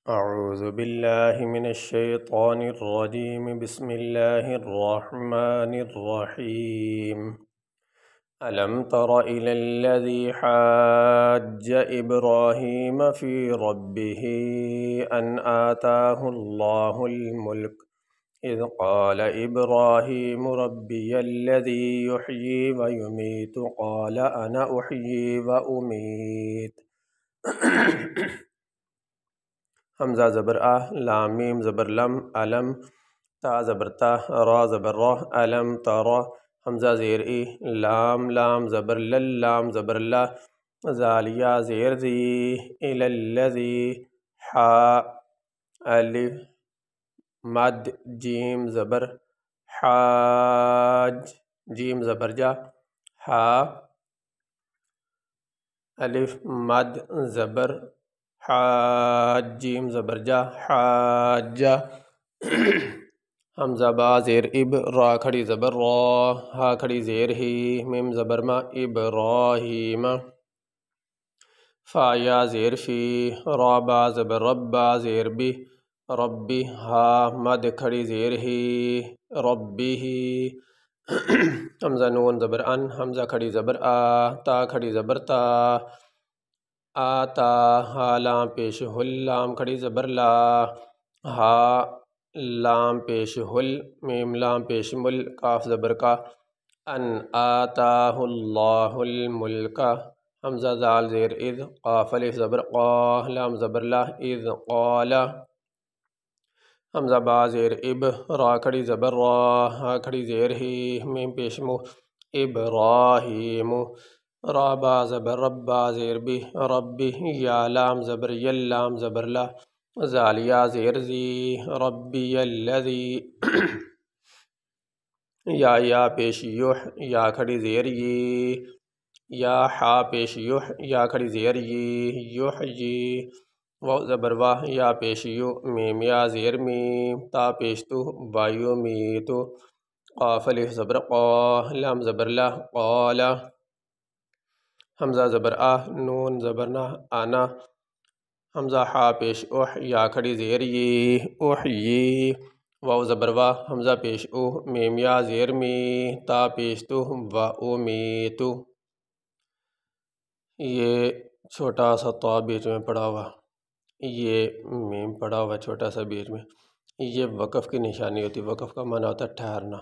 أعوذ بالله من الشيطان الرجيم بسم الله الرحمن الرحيم ألم تر إلى الذي حاج إبراهيم في ربه أن آتاه الله الملك إذ قال إبراهيم ربي الذي يحيي ويميت قال أنا أحيي وأميت حمزہ زبر لام میم زبر لم علم تا زبر تا را زبر را علم ترا حمزہ زیر ای لام لام زبر لل لام زبر لا زالیہ زیر زی الذی حا الف مد جیم زبر حاج جیم زبر جا حا الف مد زبر حاج جیم زبر جا حاجہ حمزہ با زیر اب را کھڑی زبر را ہا کھڑی زیر ہی میم زبر ما ابراہیم فا یا زیر فی را با زبر ربا زیر بی ربی ہا مد کھڑی زیر ہی ربی ہی حمزہ نون زبر ان حمزہ کھڑی زبر آ تا کھڑی زبر تا آتا ہا لام پیش ہل لام کھڑی زبر لا ہا لام پیش ہل میم لام پیش مل کاف زبر کا ان آتاہ اللہ الملک حمزہ زال زیر اذ قاف الف زبر قا لام زبر لا اذ قال حمزہ با زیر اب را کھڑی زبر را ہا کھڑی زیر ہی میم پیش مو ابراہیم را با زبر ربا زیر بی ربی یا لام زبر یل لام زبر لا زالیہ زیر زی ربی الذی یا پیش یح یا کھڑی زیر یی یا حا پیش یح یا کھڑی زیر یی یحیی و زبر واہ یا پیش یو میم یا زیر میم تا پیش تو وایو میتو قاف الف زبر قا لام زبر لا قال حمزہ زبر آ نون زبر نا آنا حمزہ حا پیش اح یا کھڑی زیر یی احیی واو زبر وا حمزہ پیش او میم یا زیر می تا پیش تو و امیتو یہ چھوٹا سا تا بیچ میں پڑا ہوا یہ میم پڑا ہوا چھوٹا سا بیچ میں یہ وقف کی نشانی ہوتی ہے وقف کا معنی ہوتا ہے ٹھہرنا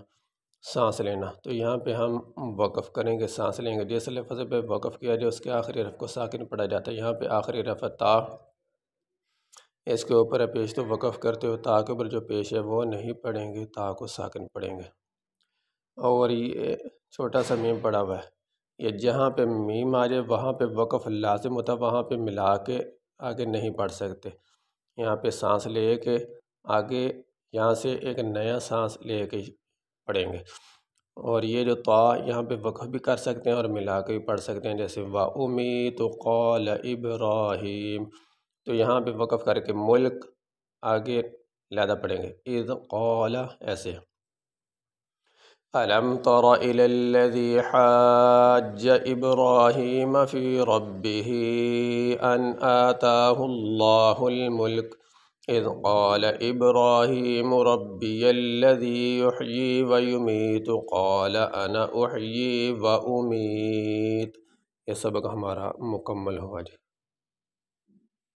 سانس لینا تو یہاں پہ ہم وقف کریں گے سانس لیں گے جس لفظ پہ وقف کیا جائے اس کے آخری حرف کو ساکن پڑھا جاتا ہے یہاں پہ آخری حرف تا اس کے اوپر ہے پیش تو وقف کرتے ہو تا کے اوپر جو پیش ہے وہ نہیں پڑھیں گے تا کو ساکن پڑھیں گے اور یہ چھوٹا سا میم پڑا ہوا ہے یہ جہاں پہ میم آ جائے وہاں پہ وقف لازم ہوتا ہے وہاں پہ ملا کے آگے نہیں پڑھ سکتے یہاں پہ سانس لے کے آگے یہاں سے ایک نیا سانس لے کے پڑھیں گے اور یہ جو تا یہاں پہ وقف بھی کر سکتے ہیں اور ملا کے بھی پڑھ سکتے ہیں جیسے وَأُمِيتُ قَالَ إِبْرَاهِيمُ تو یہاں پہ وقف کر کے ملک آگے لہذا پڑھیں گے اذ قال ایسے أَلَمْ تَرَ إِلَى الَّذِي حَاجَّ إِبْرَاهِيمَ فِي رَبِّهِ أَنْ آتَاهُ اللَّهُ الْمُلْكَ إِذْ قَالَ إِبْرَاهِيمُ رَبِّيَ الَّذِي يُحْيِي وَيُمِيتُ قَالَ أَنَا أُحْيِي وَأُمِيتُ یہ سبق ہمارا مکمل ہوا جی